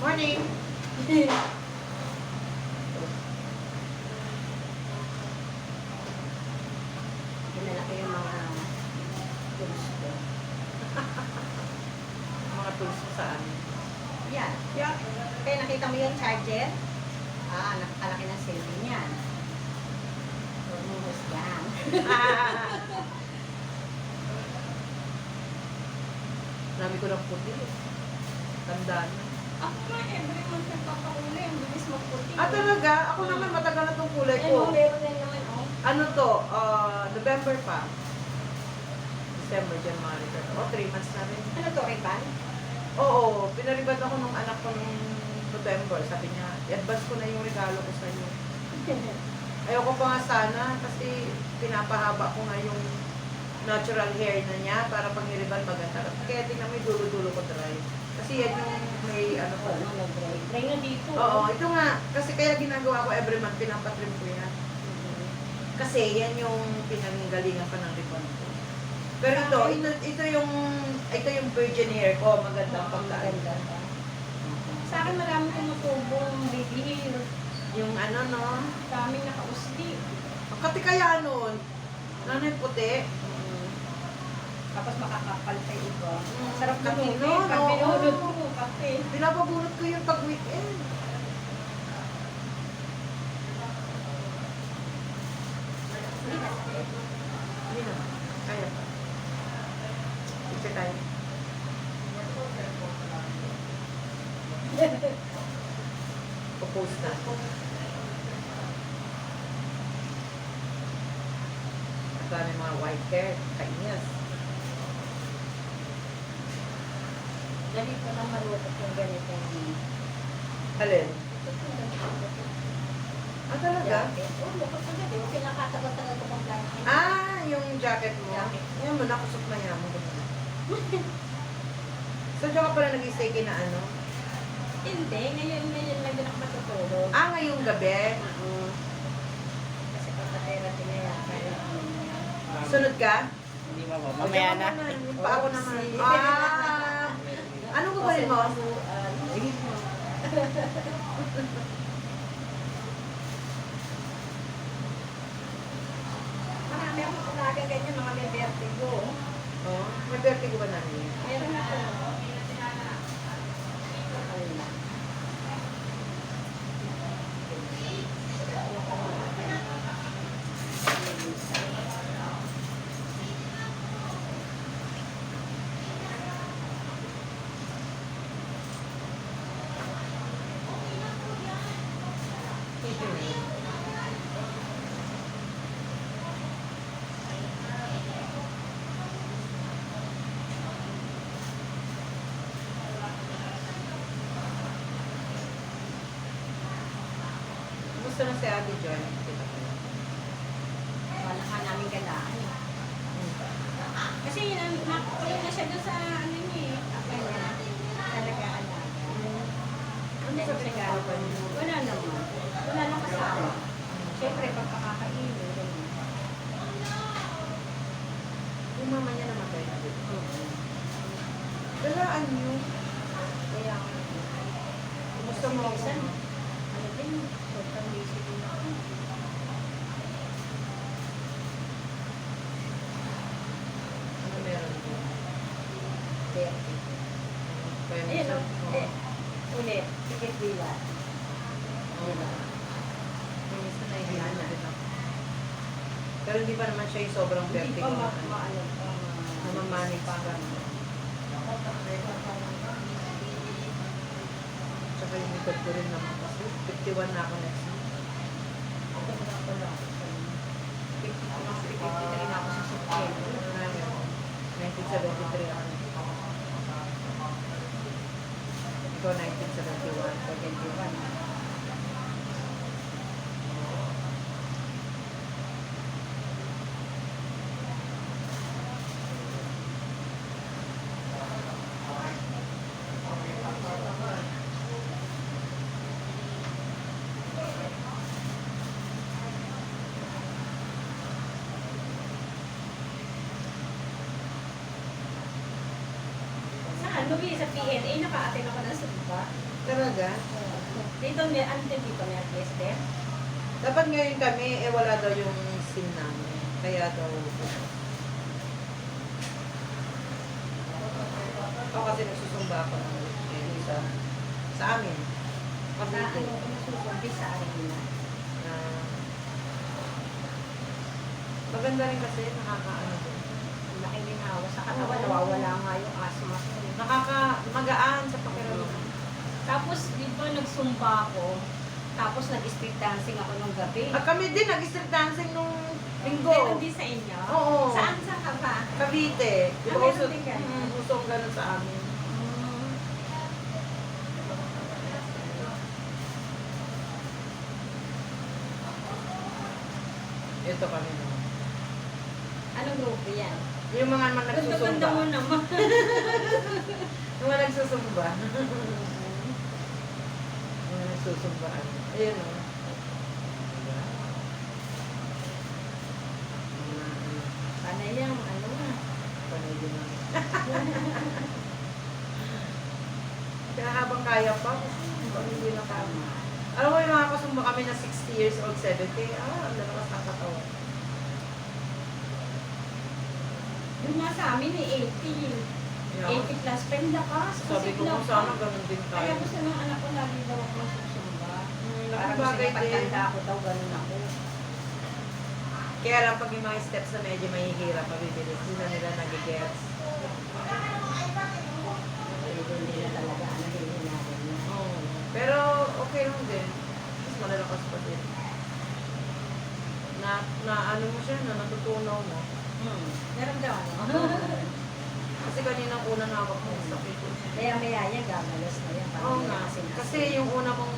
Morning! Pinalaki yung mga tools ko. Mga tools ko saan? Yan. Kaya nakita mo yung charger? Nakalaki ng cellphone yan. Huwag mong husgahan. Dami ko ng puti. Tandaan na. Ako nga, every month nagpapakulay. Ang bilis magputi. Talaga? Ako naman matagal na itong kulay ko. Meron din naman, Ano to? November pa. December, January, February. 3 months na rin. Ano to, ribbon? Oo, pinaribad ako nung anak ko nung November. Sabi niya, i-advance ko na yung regalo ko sa inyo. Ayoko pa nga sana kasi pinapahaba ko nga yung natural hair na niya para pag niribad maganda. Kaya tingnan mo yung dulo-dulo ko dry. Kasi yan yung may ano ko. Dry na dito. Oo, ito nga. Kasi kaya ginagawa ko every month, pinapatrim ko yan. Kasi yan yung pinanggalingan pa ng ribbon ko. Pero ito yung virgin hair ko, magandang pagkain. Sa akin maraming tumutubong baby hair. Yung ano, no? Daming nakausli. Ang kati kaya nun, nanay puti. Tapos makakapal pa yung iba. Mm, Sarap na kape, tubig. no? Pag Oo. binulot ko, kape. Pinapabunot ko yung pag-weekend. Hindi na. Kaya pa. Picture tayo. Popost na. At dami mga white hair. Kainis. Dali ko na malutot yung ganito. Alin? Talaga? Oo, lukot ko dali. Pinakatagal-tagal ko pang blanket. Yung jacket mo. Jacket. Yan mo, nakusok na yan mo. So, diyan ka pala nag-stay na ano? Hindi, ngayon lang din ako matutulog. Ngayong gabi. Kasi pagka-therapy na yan. Sunod ka? Hindi mo ba? Mamaya na. Yung pa ako naman. Si- Anong kukunin mo? Sige mo. Marami akong talaga ganyan, mga may vertigo. Oh, may vertigo ba namin? Meron ako. Ayun. Gusto na si Ate Joy. Wala ka namin galaan. Kasi nakukulong na siya doon sa ano niya eh. Apa niya. Talaga alaga. Ano sa pinagawa niyo? Wala naman. Wala nang kasama. Siyempre, pagkakakainin. ganun. Yung mama niya namatay na dito. Dalaan niyo. Kaya, Kumusta mo ako? minsan, ano din, sobrang busy din ako. Ano meron din? Kaya, Kaya ayun o. minsan, Ulit, tikit dila. minsan nahihiyan na rin ako. Pero hindi pa naman siya yung sobrang Hindi vertigo. pa maano. Namamanage ka. Tsaka yung likod ko rin naman kasi 51 na ako next week. Ako na pala. 53 na ako sa September. 1973 ako. Ikaw 1971. 71. Saan? Ano ba sa PNA, naka-attend ako ng Zumba. Talaga? Dito, until dito, Merkles din. Dapat ngayon kami, wala daw yung SIM namin. Kaya daw, ako kasi nagsusumba ako ng sa amin. Sa akin, Cavite. ako nasusumbis sa arena. Ah, maganda rin kasi, nakakaano din. Ang laking ginawa sa katawan, nawawala nga yung asthma ko. Nakakamagaan sa pakiramdam. Tapos, di ba nagsumba ako, tapos nag-street dancing ako nung gabi. Kami din, nag-street dancing nung linggo. Meron din sa inyo? Oo. Saan ka ba? Cavite. Di ba meron uso, din ganun. usong ganun sa amin. Ito kami no. Anong grupo yan? Yung mga naman Ganda nagsusumba. mo naman. Yung mga nagsusumba. Yung mga nagsusumba. Ayun o. Diba? Sana yung ano na. Panay din naman. Kaya habang kaya pa, pag hindi na kama. Alam mo yung mga kasumba kami na 60 years old, 70, ang lalakas ng katawan. Yung nga sa amin eh, 80. Yeah. 80 plus pa yung lakas. Sabi ko kung sana ganun din tayo. Kaya gusto ng anak ko lagi daw ako susumba. Parang Laking gusto bagay niya din. pagtanda ako daw, ganun ako. Kaya lang pag yung mga steps na medyo mahihirap, mabibilis, hindi na nila nagigets. Hindi na talaga, ano, hindi natin na. Oo. Pero okay lang din. Mas malalakas pa din. Na ano mo siya, na natutunaw mo. Meron daw ano. Kasi kanina unang hawak mo, sakit ko. Kaya maya yan, gamalas na yan. Parang Oo hindi nga. na sinasabi. Kasi yung una mong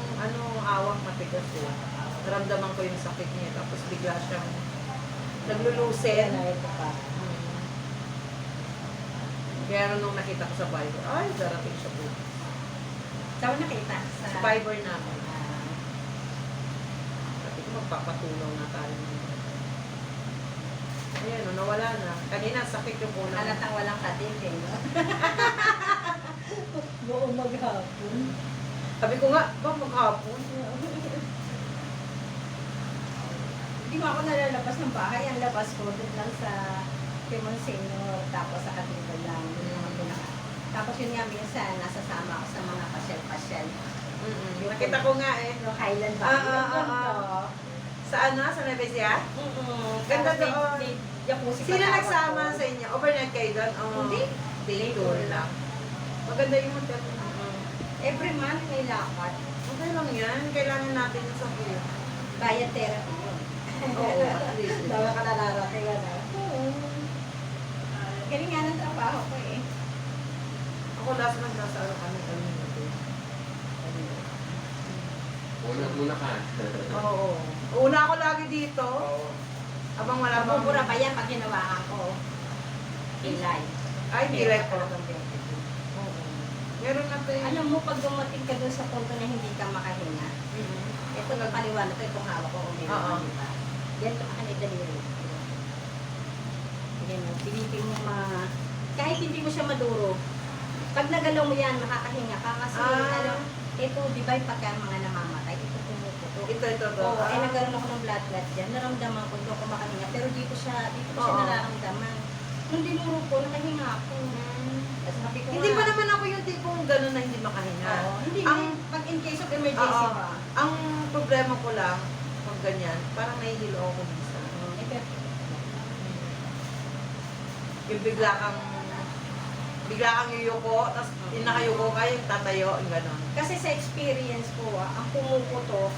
hawak matigas eh. Naramdaman ko yung sakit niya. Tapos bigla siyang naglulusen. Kaya ito pa. Kaya nung nakita ko sa Viber, ay, darating siya po. Saan mo nakita? Sa Viber namin. Ah, Sabi ko, magpapatulaw na tayo. Ayan, no, nawala na. Kanina, sakit yung una. halatang walang katil eh, no? Buong maghapon. Sabi ko nga, ba maghapon? Hindi mo ako nalalabas ng bahay. Ang labas ko, doon lang sa Monsenor, tapos sa Cathedral lang. Doon lang ako Tapos yun nga, minsan, nasasama ako sa mga pasyal-pasyal. Nakita ko nga eh. Yung Highland Ah, Valley. ah, ah, ah. Sa ano? Sa Nevesia? Ganda Tapos doon. may jacuzzi Sino pa tawag nagsama ko. sa inyo? Overnight kayo doon? Oh. Hindi. Day tour lang. Maganda yung hotel. Every month may lakad. Okay lang yan. Kailangan natin yung sakit. Bayad therapy yun. Oo, at least. Dawa ka nararating na. Galing nga ng trabaho ko eh. Ako last month nasa ano kami dito. Una ka. Oo. Una ako lagi dito. Abang wala bang... Mabubura pa yan pag ginawakan ko. Pilay. Ay, pilay ko. Talagang Oo. Meron na tayo. Alam mo, pag dumating ka dun sa punto na hindi ka makahinga, ito na paliwanag ko, itong hawak ko, uminom Oo. mo, diba? Yan ito akin daliri. Yan, pilitin mo kahit hindi mo siya maduro, pag nagalaw mo yan, makakahinga ka. Kasi, ano, ito, di ba yung pagka mga namamatay, ito pumuputo. Ito. Oo, eh nagkaroon ako ng blood clot dyan. Naramdaman ko, doon ko makahinga. Pero dito ko siya Oo. nararamdaman. Nung dinuro ko, nakahinga ako. Tapos sabi ko Hindi nga, pa naman ako yung tipong gano'n na hindi makahinga. Oo, hindi. Ang- Pag in case of emergency Oo. ba? Ang problema ko lang, pag ganyan, parang nahihilo ako minsan. Yung bigla kang yuyuko, tapos yung nakayuko ka, yung tatayo, yung gano'n. Kasi sa experience ko, ang pumuputo,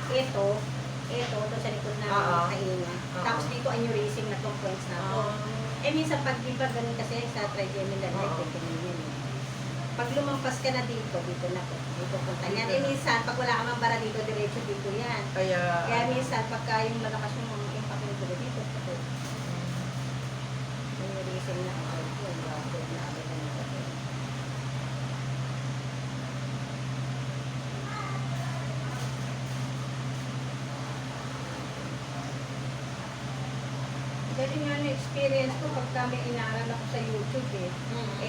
ito sa likod na Oo. kahinga. Oo. Tapos dito aneurysm na 2 points na to. Eh minsan pag di ba ganun kasi sa trigeminal Oo. light, yun. Pag lumampas ka na dito na to. Dito punta yan. Eh minsan, pag wala ka mang bara dito, diretso dito yan. Kaya minsan, pagka yung malakas yung impact ng dugo dito, ito. Aneurysm na ito. Yun, grabe na agad ang ito. Kasi nga na-experience ko pag kami inaaral ako sa YouTube eh.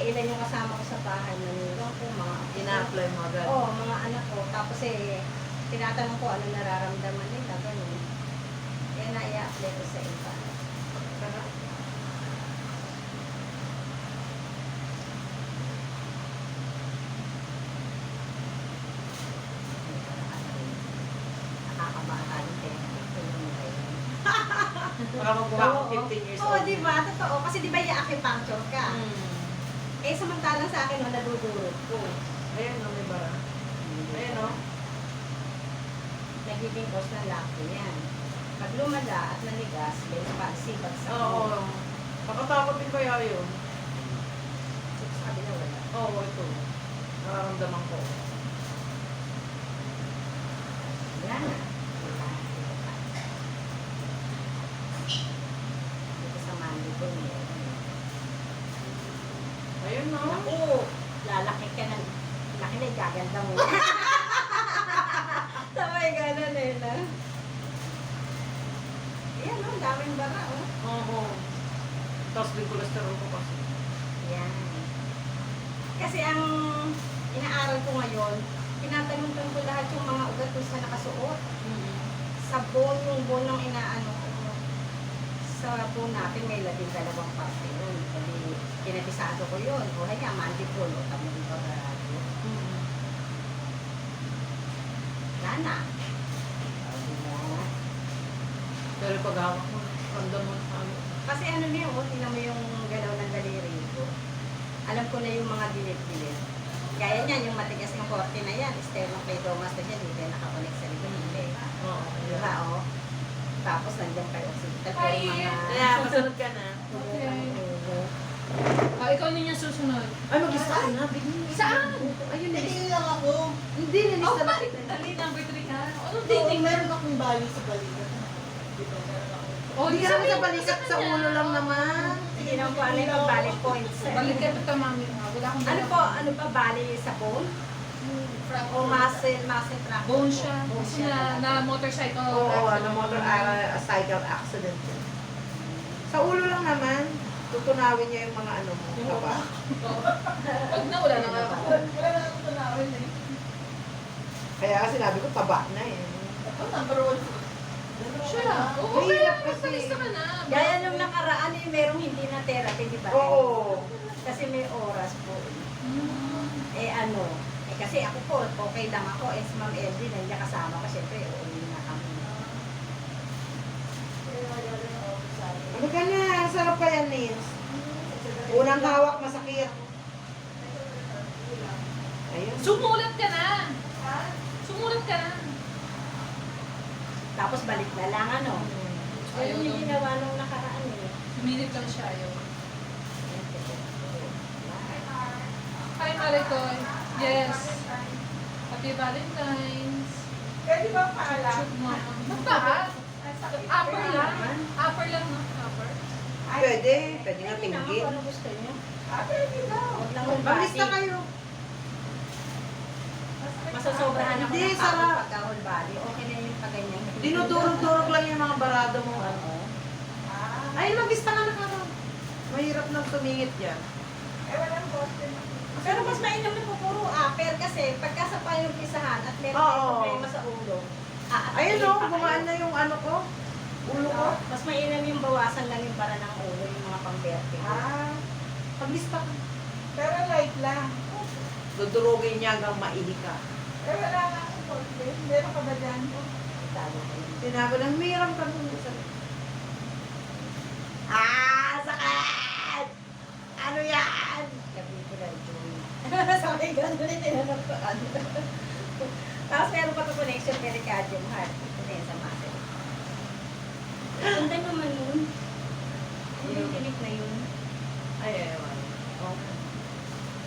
Ilan yung kasama ko sa bahay na nila ko, mga Ina-apply mo agad. Oo, mga anak ko. Tapos tinatanong ko ano nararamdaman nila, ganun. Kaya na-i-apply ko sa iba. Sarap. Nakakabata yung Baka magbuha ako 15 years Oo, old. di ba? Totoo. Kasi di ba i-acupuncture ka? Samantalang sa akin, nadudurog ko. Ayan o, may bara. Ayan o. Nagiging cause ng lako yan. Pag lumala at nanigas, may sipag sa Oo. Makatakot din kaya yun. Sabi na wala. Oo, ito. Nararamdaman ko. Yan na. Dito sa mandi ko niya. Ayun no. Naku, lalaki ka ng laki na gaganda mo. Sabay ganun eh na. Ayan o, daming bara o. Oo. Tapos din cholesterol ko kasi. Yan. Kasi ang inaaral ko ngayon, tinatanong ko lahat yung mga ugat kung saan nakasuot. Sa bone, yung bone ng inaano ko. Sa bone natin may 12 parte yun. Kasi kinabisado ko yun. O kaya mandible o tamo yung babarado. Lana. Pero pag hawak mo, ramdam mo na ano. Kasi ano niya, oh, tingnan mo yung galaw ng daliri ko. Alam ko na yung mga dilit-dilit. Gaya niyan, yung matigas ng korte na yan, sternocleidomas na dyan, hindi nakakonect sa likod-likod. Oo. Di ba, oh? Tapos nandiyan kayo occipital ko yung mga... Kaya, masunod ka na. Ikaw din yung susunod. Ay, mag-isa ka na. Bigyan. Saan? Ayun, Hindi lang ako. Hindi, nilista na. Dali, number 3 ka. Anong Oo, dating? meron akong bali sa balikat. Di ba, meron ako. Oh, Hindi ka naman sa balikat, sa ulo lang naman. Hindi naman po ano yung bali points. Balik ka pa mami. Wala akong Ano pa bali sa bone? O muscle tract? Bone siya. Bone Kasi siya. na motorcycle. Oo, ano, motor cycle accident yun. Sa ulo lang naman, tutunawin niya yung mga ano mo, kaba. Pag na, wala na nga ako. Wala na akong tunawin eh. Kaya sinabi ko, taba na eh. Ako, number 1. Siya. Oo, Mahirap kaya kasi. magpalista ka na. Gaya nung nakaraan merong hindi na therapy, di ba? Oo. Kasi may oras po. Hmm. Kasi ako po, okay lang ako. Si Ma'am LD, nandiyan kasama ko. Siyempre, uuwi na kami. Ano ka na? Sarap kaya, Nils. Unang hawak, masakit. Ayun. Sumulat ka na. Sumulat ka na. Tapos balik na lang, ano? Ayaw Ayun yung nung- ginawa nung nakaraan eh. Minute lang siya ayaw. Hi, Marikoy. Yes. Happy Valentine's. Pwede ba paalam? Shoot mo. Magtaas. Upper lang. Upper lang, no? Upper. Pwede. Pwede nga Pwede naman tinggit. kung ano gusto niyo. Pwede daw. Huwag lang yung Maglista body. kayo. Masasobrahan ako Hindi, ng sarap. pagod pagka whole body. Okay na yung paganyan. Dinudurog-durog lang yung mga barado mo. Oo. Ay, maglista ka na ka. Mahirap nang tumingit yan. Eh, walang poste. Pero mas mainam na po puro upper kasi pagka sa payong pisahan at meron Oo. tayong problema sa ulo. Ayun aatakihin o, pa gumaan kayo. na yung ano ko. Ulo ko. Mas mainam yung bawasan lang yung bara ng ulo, yung mga pang-vertigo. Maglista ka. Pero light lang. Dudurugin niya hanggang maili ka. Eh, wala nga akong poste. Meron ka ba dyan? Tago ko yun. Sinabi lang, miram ka dun. Sakit! Ano yan? Gabi ko lang yun. Sabi ko, ulit tinanong ko ano. Tapos meron pa ito connection pericardium heart. Ito na yun sa muscle. Ganda naman yun. Yung tinik na yun. Ay, ewan. Okay.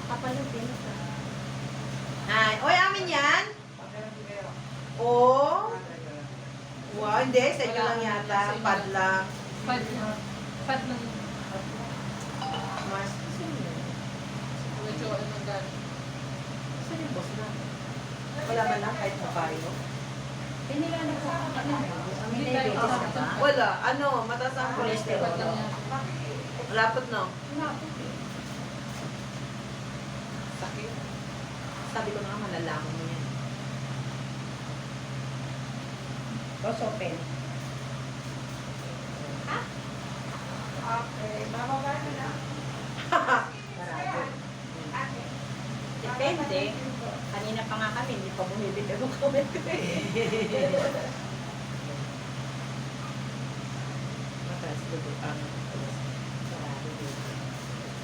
Kapalutin ka. Ay, oy, amin yan? Oo. Wow, hindi. Sa inyo lang yata. Pad lang. Pad lang. Pad lang. Mas. Medyo ano ng gano'n. Saan yung boss na? Wala man lang kahit mapayo. Eh, nilalagay ko. May diabetes ka ba? Wala. Ano, mataas ang cholesterol. Dapat lang yan. Malapot no? Sakit. Sabi ko na nga, malalaman mo yan. Boss open. Okay, bababa na na. Marado. Ate. Depende. Kanina pa nga kami, hindi pa bumibili ang kami. Mataas dugo ang Marado dito.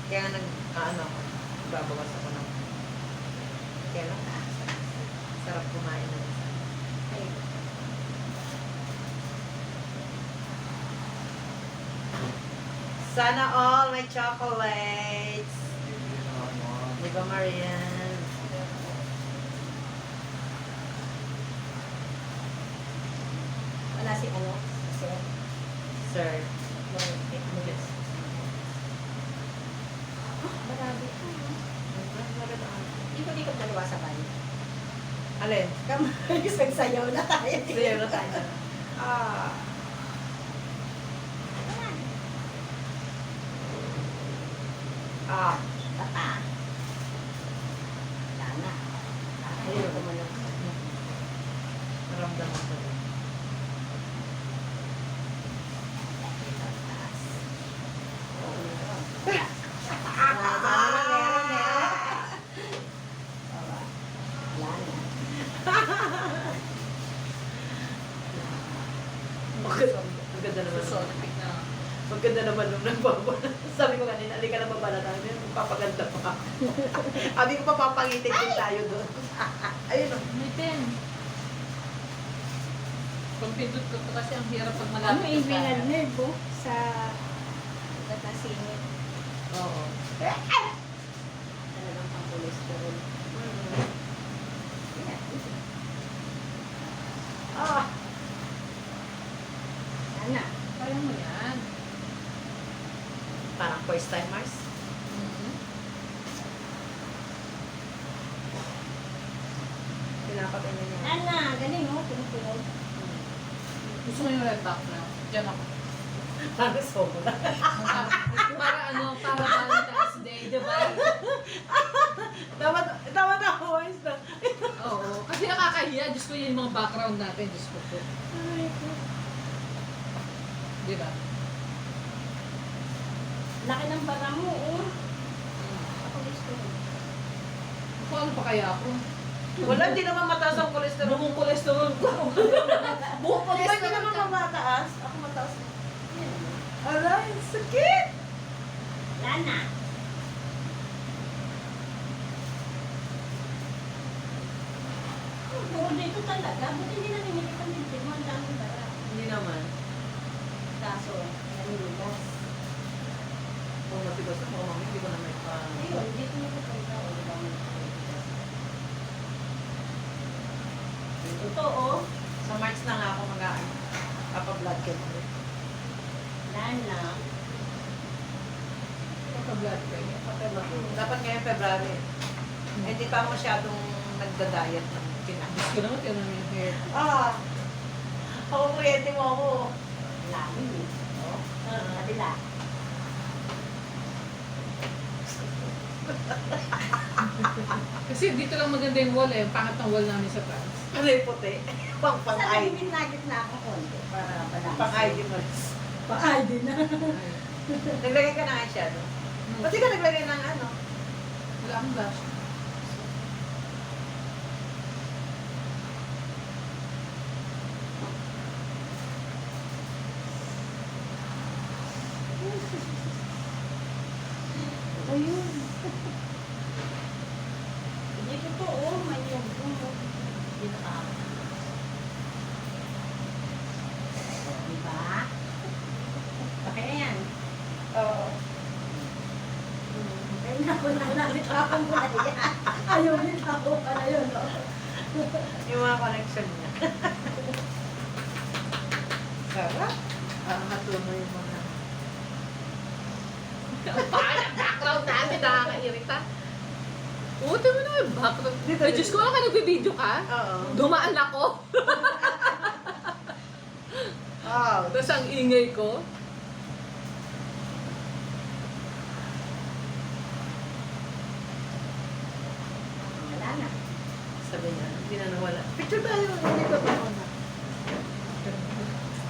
kaya nga ano ako, babawas ako ng kaya lang, sarap kumain ng isa. Ay, Sana all my chocolates. Di ba, Marian? wala si ano? Sir. Sir. Yes. Marado. Ikot-ikot dalawa sa bayo. Alin? Kamay, sagsayaw na tayo. Sayo na tayo. Ah. Ah. Tata. Sana. Ayaw ko man. Naramdaman ko. Ang ganda naman. Susolipik na. Maganda naman nung nagbaba. Sabi ko kanina, alika na baba na tayo. Papaganda pa. Sabi ko pa, papangitin din tayo doon. Ayun o. May pen. Pag pindot ko kasi ang hirap pag Ano malapit yung ka. binal nerve oh, sa gatasingit. Oo. Talagang pang cholesterol. Yan. Ah. Sana. Kaya mo yan. Parang first timers. Mhm. Pinapagay na niya. Ana, galing oh, tumutunog. Gusto mo yung red back na? Diyan ako. Parang sobo na. Para ano, para Valentine's Day, di ba? Tama na ako. Ayos na. Oo. Kasi nakakahiya. Diyos ko yun yung mga background natin. Diyos ko po. Di ba? Laki ng bara mo oh. Ako gusto mo. Kung ano pa kaya ako? Wala, hindi naman mataas ang cholesterol. Buong cholesterol ko. Buong cholesterol. Hindi naman mataas. Ako mataas. Aray, sakit! Lana. Puro dito talaga. Buti hindi nanginginig ang bibig mo. Ang daming bara. Hindi naman. Kaso, nangigas. Kung matigas na mga mami, hindi ko na may pa... Ayun, dito mo pupunta. O, diba mo nangigas? Totoo. Sa March na nga ako mag-aan. Papa-blood chem ulit. Lana. Pagka-blood ka niya. Dapat ngayon February. Hindi pa ako masyadong nagda-diet ng kinain. Gusto ko naman tinanong yung hair. Ah! Ako kuryente mo ako. Lamin eh. Oh, kabila. Kasi dito lang maganda yung wall eh. Pangat ng wall namin sa France. Ano yung puti? Sa Pang-ID. lamin nagit na ako konti para balance. Pang-ID mo. Pang-ID na. Naglagay ka ng eyeshadow. Ba't di ka naglagay ng ano? Wala akong blush. Ayun. Hindi totoo. May yung Hindi nakaka. Diba? Okay na yan. Oo. Kaya na ako na nabitapan ko na yan. Ayaw nito ako pala yun. No? Yung mga connection niya. Sarap. Ang hatuno yung mga... Ang pangit ang background namin. Nakakairita. Uti mo na yung background. Ay, Diyos ko, ka nagbe-video ka? Oo. Dumaan ako. Ah, Tapos ang ingay ko. Wala na. sabi niya, hindi na nawala. Picture tayo, hindi ko